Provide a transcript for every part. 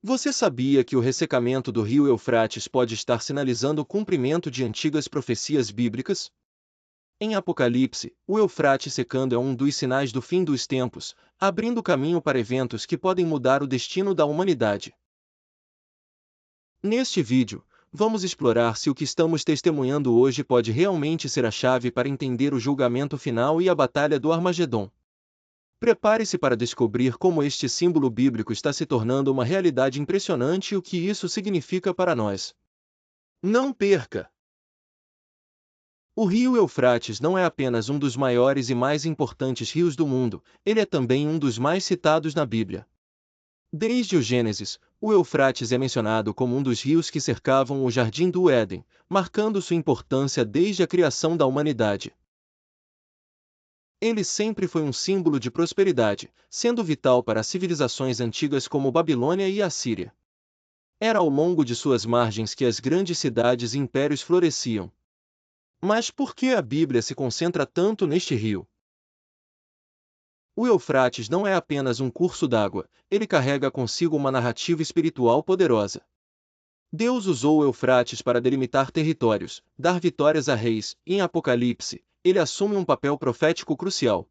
Você sabia que o ressecamento do rio Eufrates pode estar sinalizando o cumprimento de antigas profecias bíblicas? Em Apocalipse, o Eufrates secando é um dos sinais do fim dos tempos, abrindo caminho para eventos que podem mudar o destino da humanidade. Neste vídeo, vamos explorar se o que estamos testemunhando hoje pode realmente ser a chave para entender o julgamento final e a batalha do Armagedon. Prepare-se para descobrir como este símbolo bíblico está se tornando uma realidade impressionante e o que isso significa para nós. Não perca! O rio Eufrates não é apenas um dos maiores e mais importantes rios do mundo, ele é também um dos mais citados na Bíblia. Desde o Gênesis, o Eufrates é mencionado como um dos rios que cercavam o Jardim do Éden, marcando sua importância desde a criação da humanidade. Ele sempre foi um símbolo de prosperidade, sendo vital para civilizações antigas como Babilônia e Assíria. Era ao longo de suas margens que as grandes cidades e impérios floresciam. Mas por que a Bíblia se concentra tanto neste rio? O Eufrates não é apenas um curso d'água, ele carrega consigo uma narrativa espiritual poderosa. Deus usou o Eufrates para delimitar territórios, dar vitórias a reis, e em Apocalipse, ele assume um papel profético crucial.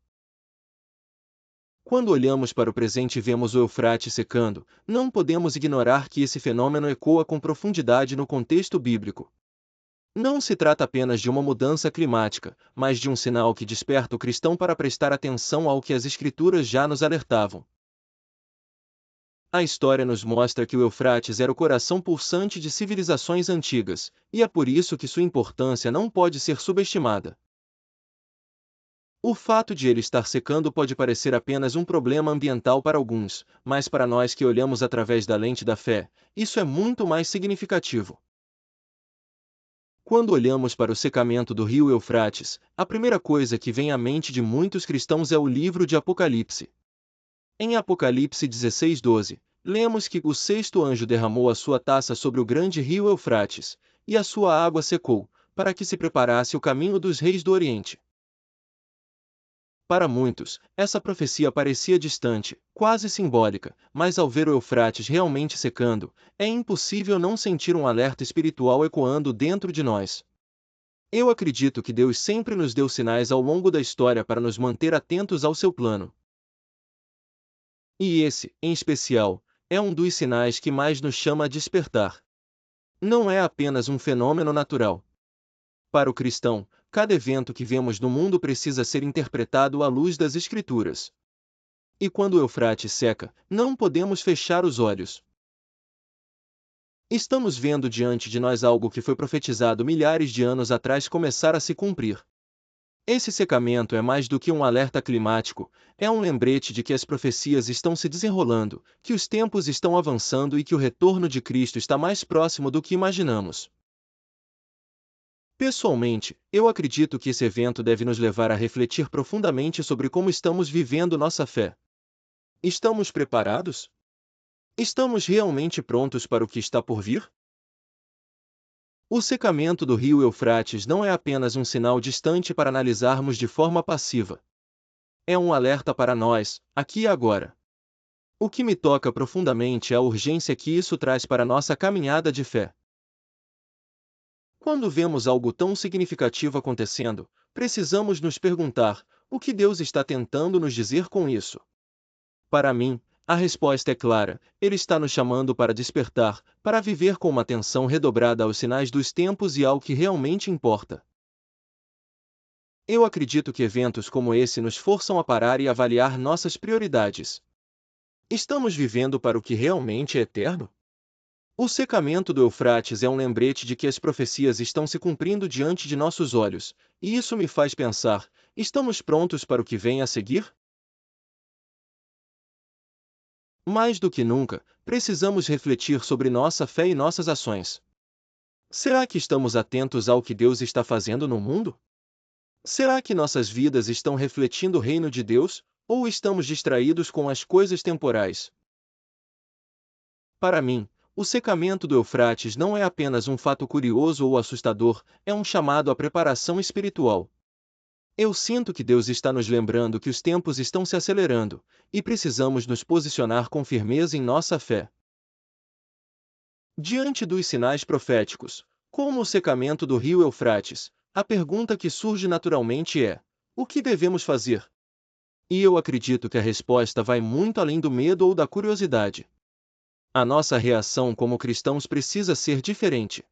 Quando olhamos para o presente e vemos o Eufrates secando, não podemos ignorar que esse fenômeno ecoa com profundidade no contexto bíblico. Não se trata apenas de uma mudança climática, mas de um sinal que desperta o cristão para prestar atenção ao que as Escrituras já nos alertavam. A história nos mostra que o Eufrates era o coração pulsante de civilizações antigas, e é por isso que sua importância não pode ser subestimada. O fato de ele estar secando pode parecer apenas um problema ambiental para alguns, mas para nós que olhamos através da lente da fé, isso é muito mais significativo. Quando olhamos para o secamento do rio Eufrates, a primeira coisa que vem à mente de muitos cristãos é o livro de Apocalipse. Em Apocalipse 16:12, lemos que o sexto anjo derramou a sua taça sobre o grande rio Eufrates, e a sua água secou, para que se preparasse o caminho dos reis do Oriente. Para muitos, essa profecia parecia distante, quase simbólica, mas ao ver o Eufrates realmente secando, é impossível não sentir um alerta espiritual ecoando dentro de nós. Eu acredito que Deus sempre nos deu sinais ao longo da história para nos manter atentos ao seu plano. E esse, em especial, é um dos sinais que mais nos chama a despertar. Não é apenas um fenômeno natural. Para o cristão, cada evento que vemos no mundo precisa ser interpretado à luz das Escrituras. E quando o Eufrates seca, não podemos fechar os olhos. Estamos vendo diante de nós algo que foi profetizado milhares de anos atrás começar a se cumprir. Esse secamento é mais do que um alerta climático, é um lembrete de que as profecias estão se desenrolando, que os tempos estão avançando e que o retorno de Cristo está mais próximo do que imaginamos. Pessoalmente, eu acredito que esse evento deve nos levar a refletir profundamente sobre como estamos vivendo nossa fé. Estamos preparados? Estamos realmente prontos para o que está por vir? O secamento do rio Eufrates não é apenas um sinal distante para analisarmos de forma passiva. É um alerta para nós, aqui e agora. O que me toca profundamente é a urgência que isso traz para nossa caminhada de fé. Quando vemos algo tão significativo acontecendo, precisamos nos perguntar: o que Deus está tentando nos dizer com isso? Para mim, a resposta é clara: Ele está nos chamando para despertar, para viver com uma atenção redobrada aos sinais dos tempos e ao que realmente importa. Eu acredito que eventos como esse nos forçam a parar e avaliar nossas prioridades. Estamos vivendo para o que realmente é eterno? O secamento do Eufrates é um lembrete de que as profecias estão se cumprindo diante de nossos olhos, e isso me faz pensar: estamos prontos para o que vem a seguir? Mais do que nunca, precisamos refletir sobre nossa fé e nossas ações. Será que estamos atentos ao que Deus está fazendo no mundo? Será que nossas vidas estão refletindo o reino de Deus, ou estamos distraídos com as coisas temporais? Para mim, o secamento do Eufrates não é apenas um fato curioso ou assustador, é um chamado à preparação espiritual. Eu sinto que Deus está nos lembrando que os tempos estão se acelerando, e precisamos nos posicionar com firmeza em nossa fé. Diante dos sinais proféticos, como o secamento do rio Eufrates, a pergunta que surge naturalmente é: o que devemos fazer? E eu acredito que a resposta vai muito além do medo ou da curiosidade. A nossa reação como cristãos precisa ser diferente.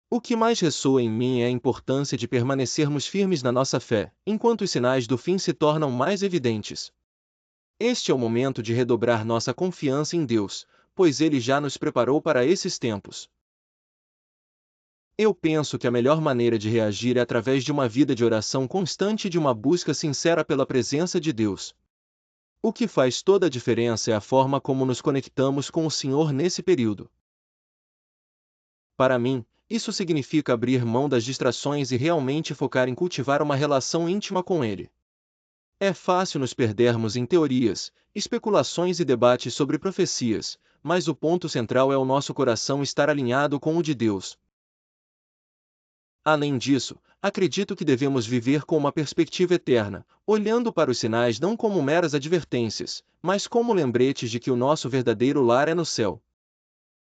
O que mais ressoa em mim é a importância de permanecermos firmes na nossa fé, enquanto os sinais do fim se tornam mais evidentes. Este é o momento de redobrar nossa confiança em Deus, pois Ele já nos preparou para esses tempos. Eu penso que a melhor maneira de reagir é através de uma vida de oração constante e de uma busca sincera pela presença de Deus. O que faz toda a diferença é a forma como nos conectamos com o Senhor nesse período. Para mim, isso significa abrir mão das distrações e realmente focar em cultivar uma relação íntima com Ele. É fácil nos perdermos em teorias, especulações e debates sobre profecias, mas o ponto central é o nosso coração estar alinhado com o de Deus. Além disso, acredito que devemos viver com uma perspectiva eterna, olhando para os sinais não como meras advertências, mas como lembretes de que o nosso verdadeiro lar é no céu.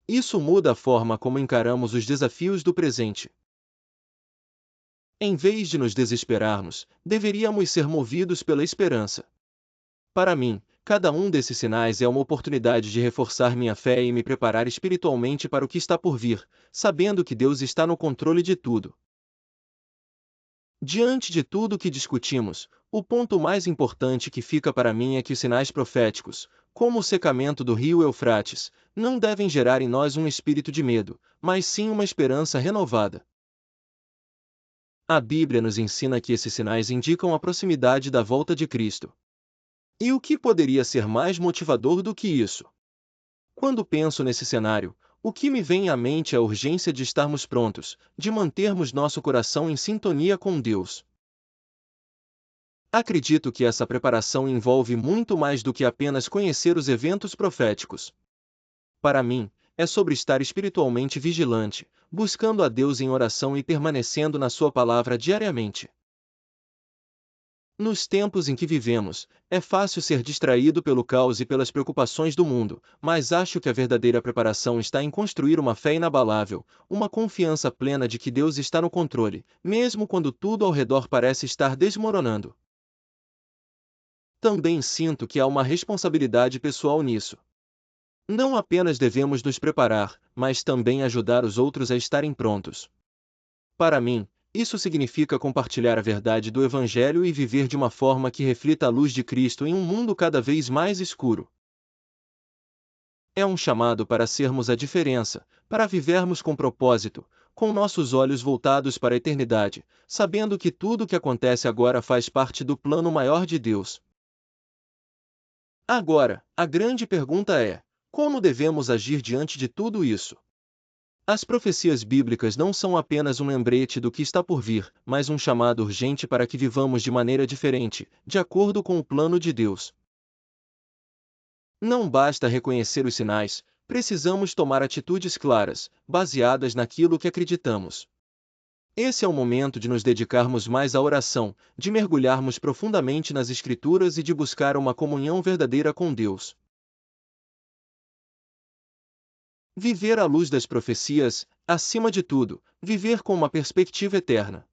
Isso muda a forma como encaramos os desafios do presente. Em vez de nos desesperarmos, deveríamos ser movidos pela esperança. Para mim, cada um desses sinais é uma oportunidade de reforçar minha fé e me preparar espiritualmente para o que está por vir, sabendo que Deus está no controle de tudo. Diante de tudo o que discutimos, o ponto mais importante que fica para mim é que os sinais proféticos, como o secamento do rio Eufrates, não devem gerar em nós um espírito de medo, mas sim uma esperança renovada. A Bíblia nos ensina que esses sinais indicam a proximidade da volta de Cristo. E o que poderia ser mais motivador do que isso? Quando penso nesse cenário, o que me vem à mente é a urgência de estarmos prontos, de mantermos nosso coração em sintonia com Deus. Acredito que essa preparação envolve muito mais do que apenas conhecer os eventos proféticos. Para mim, é sobre estar espiritualmente vigilante, buscando a Deus em oração e permanecendo na Sua palavra diariamente. Nos tempos em que vivemos, é fácil ser distraído pelo caos e pelas preocupações do mundo, mas acho que a verdadeira preparação está em construir uma fé inabalável, uma confiança plena de que Deus está no controle, mesmo quando tudo ao redor parece estar desmoronando. Também sinto que há uma responsabilidade pessoal nisso. Não apenas devemos nos preparar, mas também ajudar os outros a estarem prontos. Para mim, isso significa compartilhar a verdade do Evangelho e viver de uma forma que reflita a luz de Cristo em um mundo cada vez mais escuro. É um chamado para sermos a diferença, para vivermos com propósito, com nossos olhos voltados para a eternidade, sabendo que tudo o que acontece agora faz parte do plano maior de Deus. Agora, a grande pergunta é: como devemos agir diante de tudo isso? As profecias bíblicas não são apenas um lembrete do que está por vir, mas um chamado urgente para que vivamos de maneira diferente, de acordo com o plano de Deus. Não basta reconhecer os sinais, precisamos tomar atitudes claras, baseadas naquilo que acreditamos. Esse é o momento de nos dedicarmos mais à oração, de mergulharmos profundamente nas Escrituras e de buscar uma comunhão verdadeira com Deus. Viver à luz das profecias, acima de tudo, viver com uma perspectiva eterna.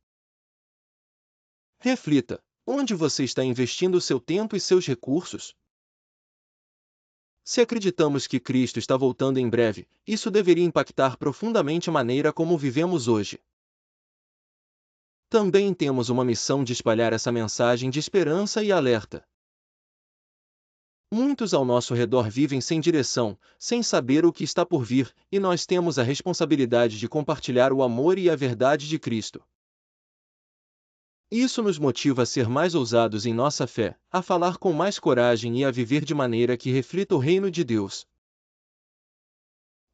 Reflita: onde você está investindo seu tempo e seus recursos? Se acreditamos que Cristo está voltando em breve, isso deveria impactar profundamente a maneira como vivemos hoje. Também temos uma missão de espalhar essa mensagem de esperança e alerta. Muitos ao nosso redor vivem sem direção, sem saber o que está por vir, e nós temos a responsabilidade de compartilhar o amor e a verdade de Cristo. Isso nos motiva a ser mais ousados em nossa fé, a falar com mais coragem e a viver de maneira que reflita o reino de Deus.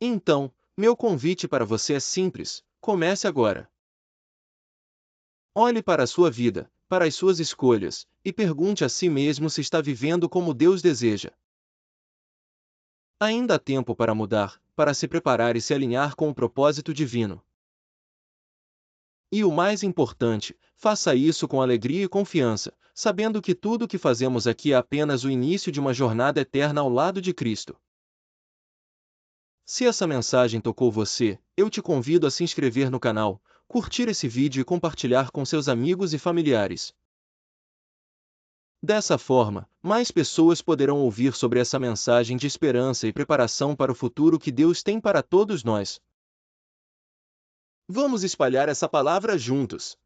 Então, meu convite para você é simples: comece agora. Olhe para a sua vida, para as suas escolhas, e pergunte a si mesmo se está vivendo como Deus deseja. Ainda há tempo para mudar, para se preparar e se alinhar com o propósito divino. E o mais importante, faça isso com alegria e confiança, sabendo que tudo o que fazemos aqui é apenas o início de uma jornada eterna ao lado de Cristo. Se essa mensagem tocou você, eu te convido a se inscrever no canal, curtir esse vídeo e compartilhar com seus amigos e familiares. Dessa forma, mais pessoas poderão ouvir sobre essa mensagem de esperança e preparação para o futuro que Deus tem para todos nós. Vamos espalhar essa palavra juntos.